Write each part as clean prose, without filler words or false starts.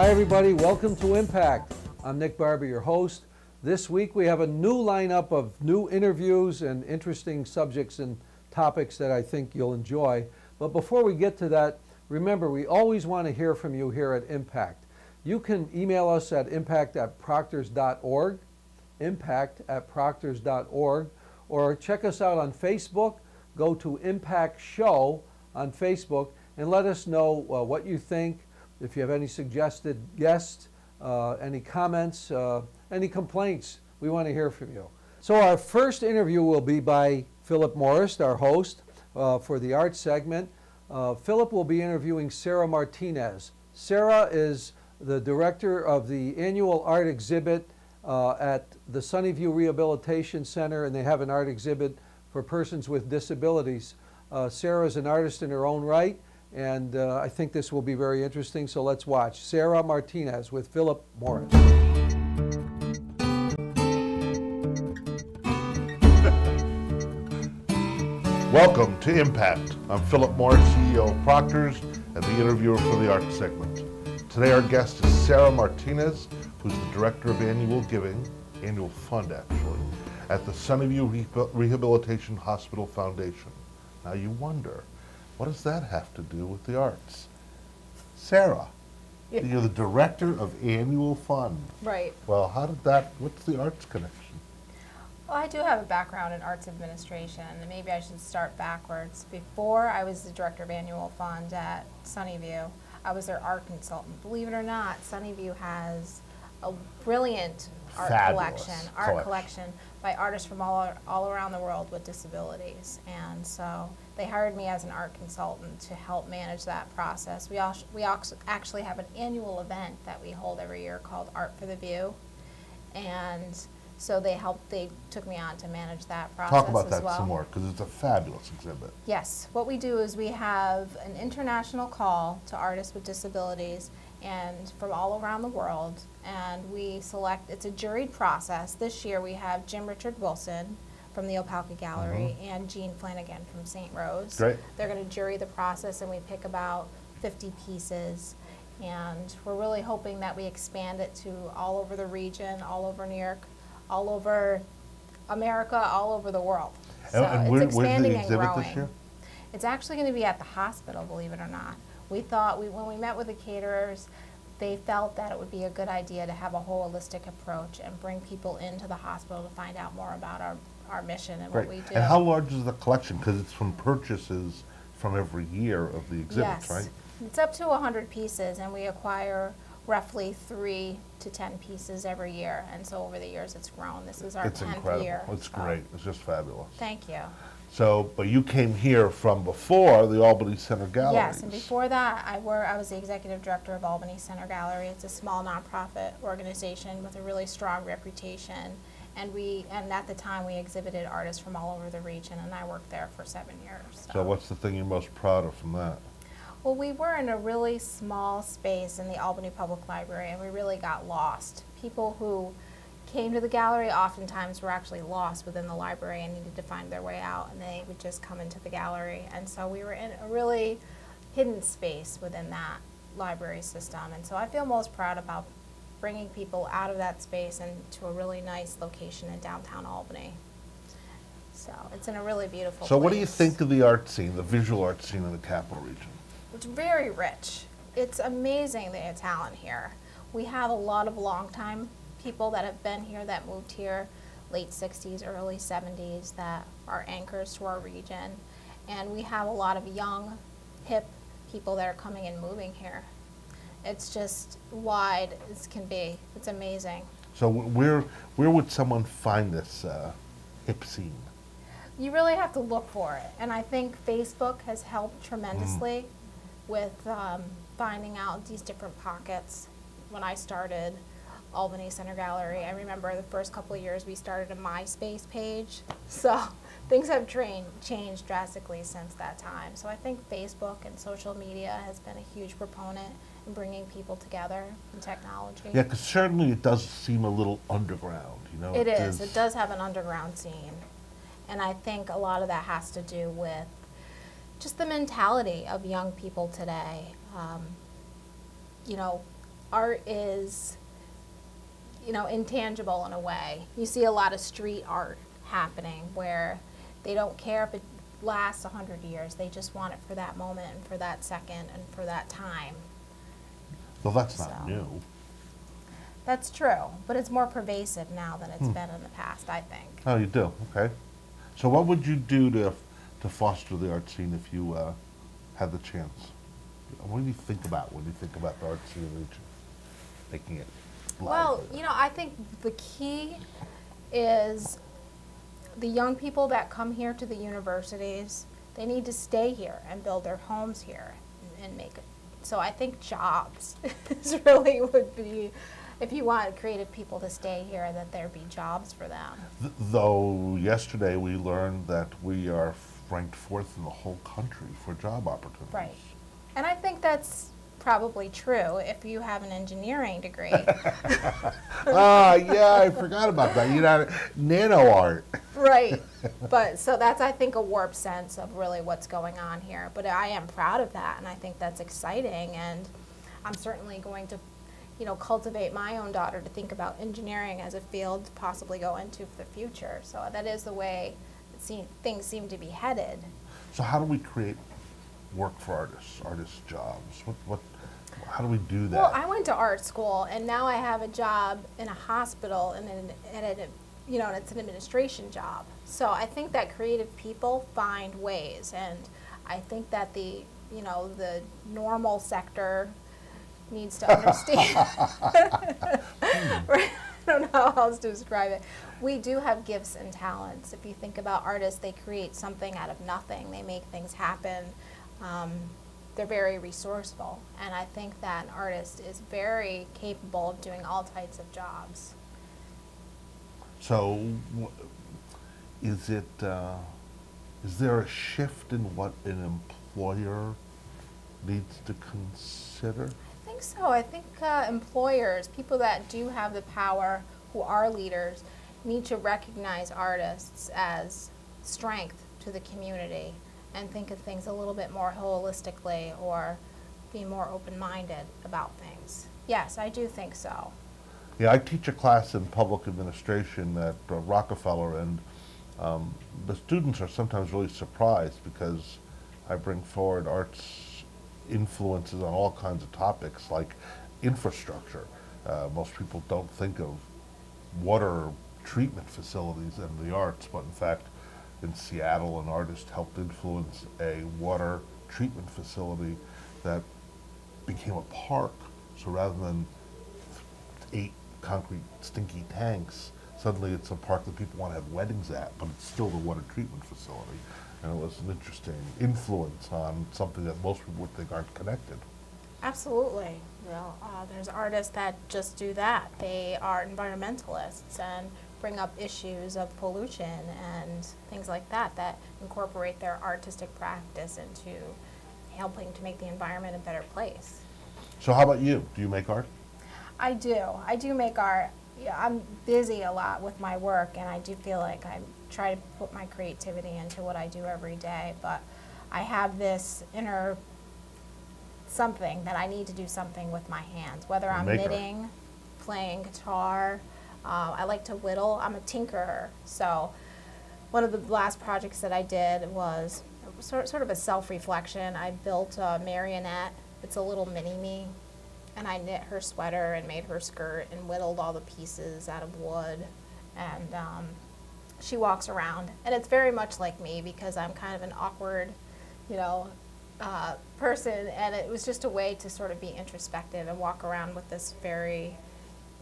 Hi everybody, welcome to Impact. I'm Nick Barber, your host. This week we have a new lineup of new interviews and interesting subjects and topics that I think you'll enjoy. But before we get to that, remember we always want to hear from you here at Impact. You can email us at impact@proctors.org, impact@proctors.org, or check us out on Facebook. Go to Impact Show on Facebook and let us know what you think. If you have any suggested guests, any comments, any complaints, we want to hear from you. So our first interview will be by Philip Morris, our host for the art segment. Philip will be interviewing Sarah Martinez. Sarah is the director of the annual art exhibit at the Sunnyview Rehabilitation Center, and they have an art exhibit for persons with disabilities. Sarah is an artist in her own right, and I think this will be very interesting, so let's watch. Sarah Martinez with Philip Morris. Welcome to Impact. I'm Philip Morris, CEO of Proctors and the interviewer for the art segment. Today our guest is Sarah Martinez, who's the director of annual fund actually, at the Sunnyview Rehabilitation Hospital Foundation. Now you wonder, what does that have to do with the arts? Sarah, you're the director of annual fund. Right. Well, what's the arts connection? Well, I do have a background in arts administration, and maybe I should start backwards. Before I was the director of annual fund at Sunnyview, I was their art consultant. Believe it or not, Sunnyview has a brilliant art collection by artists from all around the world with disabilities. And so they hired me as an art consultant to help manage that process. We actually have an annual event that we hold every year called Art for the View. And so they took me on to manage that process as well. Talk about that some more, because it's a fabulous exhibit. Yes, what we do is we have an international call to artists with disabilities and from all around the world, and we select, it's a juried process. This year we have Jim Richard Wilson from the Opelka Gallery and Jean Flanagan from St. Rose. Great. They're going to jury the process, and we pick about 50 pieces, and we're really hoping that we expand it to all over the region, all over New York, all over America, all over the world. So it's expanding and growing. This year? It's actually going to be at the hospital, believe it or not. We thought, when we met with the caterers, they felt that it would be a good idea to have a holistic approach and bring people into the hospital to find out more about our mission and what we do. And how large is the collection? Because it's from purchases from every year of the exhibits, right? It's up to 100 pieces, and we acquire roughly 3 to 10 pieces every year, and so over the years it's grown. This is our 10th year. It's great. It's just fabulous. Thank you. So, but you came here from before the Albany Center Gallery. Yes, and before that I was the executive director of Albany Center Gallery. It's a small nonprofit organization with a really strong reputation, and at the time we exhibited artists from all over the region, and I worked there for 7 years. So what's the thing you're most proud of from that? Well, we were in a really small space in the Albany Public Library, and we really got lost. People who came to the gallery oftentimes were actually lost within the library and needed to find their way out, and they would just come into the gallery. And so we were in a really hidden space within that library system. And so I feel most proud about bringing people out of that space and to a really nice location in downtown Albany. So it's in a really beautiful place. What do you think of the art scene, the visual art scene in the Capital Region? It's very rich. It's amazing the talent here. We have a lot of longtime people that have been here, that moved here late 60s, early 70s, that are anchors to our region. And we have a lot of young, hip people that are coming and moving here. It's just wide as can be. It's amazing. So where would someone find this hip scene? You really have to look for it. And I think Facebook has helped tremendously with finding out these different pockets. When I started Albany Center Gallery, I remember the first couple of years we started a MySpace page. So things have changed drastically since that time. So I think Facebook and social media has been a huge proponent in bringing people together in technology. Yeah, because certainly it does seem a little underground, you know. It is. It does have an underground scene. And I think a lot of that has to do with just the mentality of young people today. You know, art is, you know, intangible in a way. You see a lot of street art happening where they don't care if it lasts 100 years. They just want it for that moment and for that second and for that time. Well, that's not new. That's true, but it's more pervasive now than it's been in the past, I think. Oh, you do? Okay. So what would you do to foster the art scene if you had the chance? What do you think about when you think about the art scene in the region? Making it Well, lively? you know, I think the key is the young people that come here to the universities, they need to stay here and build their homes here and make it. So I think jobs is really would be, if you want creative people to stay here, that there be jobs for them. Though yesterday we learned that we are ranked 4th in the whole country for job opportunities. Right. And I think that's probably true if you have an engineering degree. Ah, yeah, I forgot about that. You know, nano art. Right. But so that's, I think, a warped sense of really what's going on here. But I am proud of that, and I think that's exciting. And I'm certainly going to, you know, cultivate my own daughter to think about engineering as a field to possibly go into for the future. So that is the way things seem to be headed. So how do we create work for artists' jobs? How do we do that? Well, I went to art school, and now I have a job in a hospital, and you know, and it's an administration job. So I think that creative people find ways, and I think that the normal sector needs to understand. I don't know how else to describe it. We do have gifts and talents. If you think about artists, they create something out of nothing. They make things happen. They're very resourceful, and I think that an artist is very capable of doing all types of jobs. So, is there a shift in what an employer needs to consider? I think so. I think employers, people that do have the power, who are leaders, need to recognize artists as strength to the community and think of things a little bit more holistically, or be more open-minded about things. Yes, I do think so. Yeah, I teach a class in public administration at Rockefeller, and the students are sometimes really surprised because I bring forward arts influences on all kinds of topics like infrastructure. Most people don't think of water treatment facilities and the arts, but in fact, in Seattle, an artist helped influence a water treatment facility that became a park. So rather than 8 concrete stinky tanks, suddenly it's a park that people want to have weddings at, but it's still the water treatment facility. And it was an interesting influence on something that most people would think aren't connected. Absolutely. Well, there's artists that just do that. They are environmentalists and bring up issues of pollution and things like that that incorporate their artistic practice into helping to make the environment a better place. So how about you? Do you make art? I do. I do make art. Yeah, I'm busy a lot with my work, and I do feel like I try to put my creativity into what I do every day, but I have this inner something that I need to do something with my hands, whether I'm knitting, playing guitar. I like to whittle. I'm a tinkerer. So one of the last projects that I did was sort of a self-reflection. I built a marionette. It's a little mini-me. And I knit her sweater and made her skirt and whittled all the pieces out of wood. And she walks around. And it's very much like me because I'm kind of an awkward, person. And it was just a way to sort of be introspective and walk around with this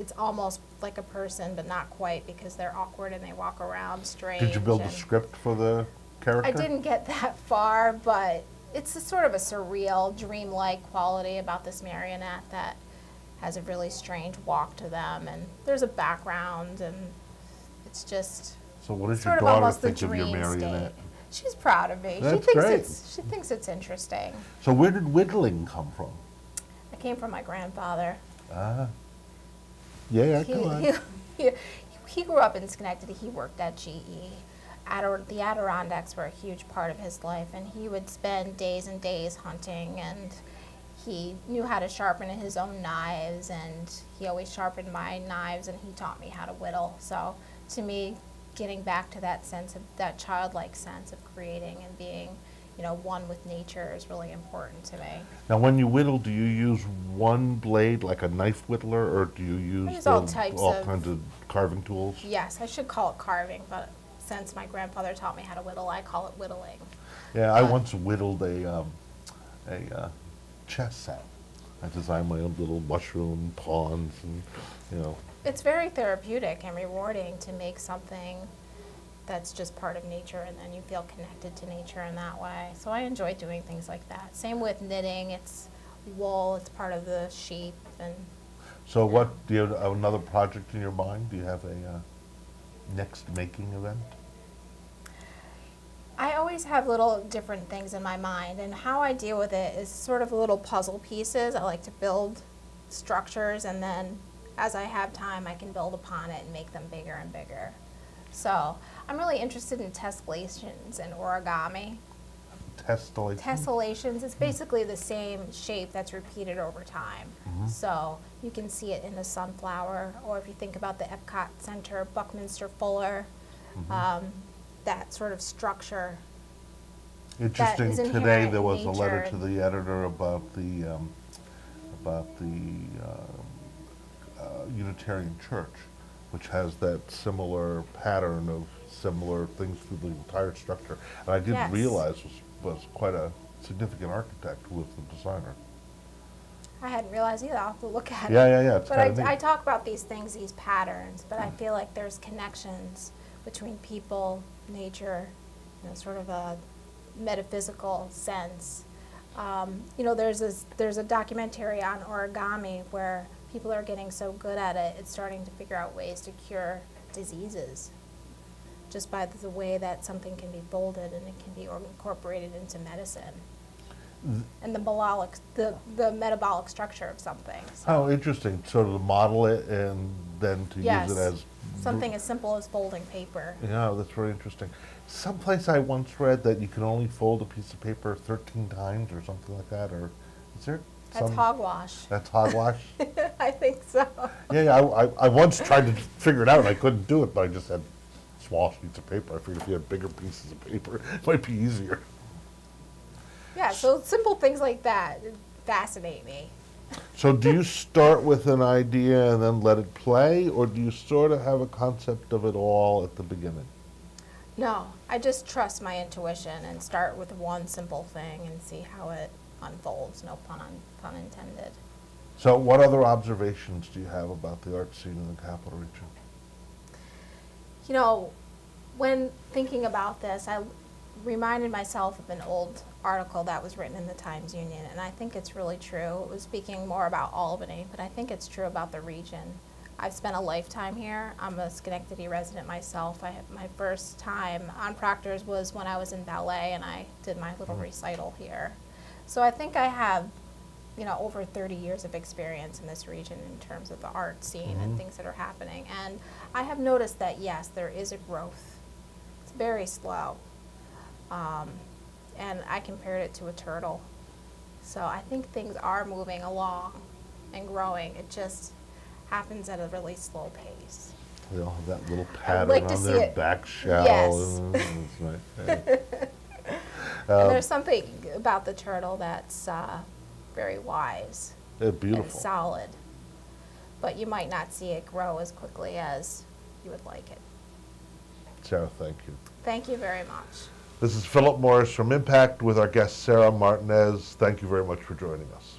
it's almost like a person, but not quite, because they're awkward and they walk around strange. Did you build a script for the character? I didn't get that far, but it's a sort of a surreal, dreamlike quality about this marionette that has a really strange walk to them, and there's a background, and it's just So what does sort your of daughter almost the think of your dream marionette? state. She's proud of me. That's She thinks it's interesting. So where did whittling come from? It came from my grandfather. Yeah, come on. He grew up in Schenectady. He worked at GE. The Adirondacks were a huge part of his life, and he would spend days and days hunting, and he knew how to sharpen his own knives, and he always sharpened my knives, and he taught me how to whittle. So to me, getting back to that sense of that childlike sense of creating and being, you know, one with nature is really important to me. Now, when you whittle, do you use one blade, like a knife whittler, or do you use all types of kinds of carving tools? Yes, I should call it carving, but since my grandfather taught me how to whittle, I call it whittling. Yeah, I once whittled a chess set. I designed my own little mushroom pawns, and you know. It's very therapeutic and rewarding to make something that's just part of nature, and then you feel connected to nature in that way. So I enjoy doing things like that. Same with knitting. It's wool. It's part of the sheep. And So what, do you have another project in your mind? Do you have a next making event? I always have little different things in my mind, and how I deal with it is sort of little puzzle pieces. I like to build structures, and then as I have time, I can build upon it and make them bigger and bigger. So I'm really interested in tessellations and origami. Tessellation? Tessellations, it's basically the same shape that's repeated over time. So you can see it in a sunflower, or if you think about the Epcot Center, Buckminster Fuller, that sort of structure. Interesting. is Today inherent there in was a letter nature. to the editor about the Unitarian Church, which has that similar pattern of similar things through the entire structure. And I didn't Yes. realize was quite a significant architect who was the designer. I hadn't realized either. I'll have to look at Yeah, it. yeah, yeah. It's But kind of neat. I talk about these things, these patterns, but I feel like there's connections between people, nature, you know, sort of a metaphysical sense. You know, there's a documentary on origami where people are getting so good at it, it's starting to figure out ways to cure diseases just by the way that something can be folded and it can be incorporated into medicine. And the metabolic structure of something. So. Oh, interesting. So to model it and then to Yes. use it as Something as simple as folding paper. Yeah, that's very interesting. Someplace I once read that you can only fold a piece of paper 13 times or something like that, or is there That's some... hogwash. That's hogwash? I think so. Yeah, I once tried to figure it out and I couldn't do it, but I just had small sheets of paper. I figured if you had bigger pieces of paper, it might be easier. Yeah, so simple things like that fascinate me. So do you start with an idea and then let it play, or do you sort of have a concept of it all at the beginning? No, I just trust my intuition and start with one simple thing and see how it unfolds, no pun intended. So what other observations do you have about the art scene in the Capital Region? You know, when thinking about this, I reminded myself of an old article that was written in the Times-Union, and I think it's really true. It was speaking more about Albany, but I think it's true about the region. I've spent a lifetime here. I'm a Schenectady resident myself. My first time on Proctors was when I was in ballet, and I did my little recital here. So I think I have, you know, over 30 years of experience in this region in terms of the art scene and things that are happening. And I have noticed that, yes, there is a growth. It's very slow. And I compared it to a turtle. So I think things are moving along and growing. It just happens at a really slow pace. They all have that little pattern like to on see their it. back shell. Yes. It's right. And there's something about the turtle that's very wise They're and beautiful. solid. But you might not see it grow as quickly as you would like it. Sarah, thank you. Thank you very much. This is Philip Morris from Impact with our guest Sarah Marinez. Thank you very much for joining us.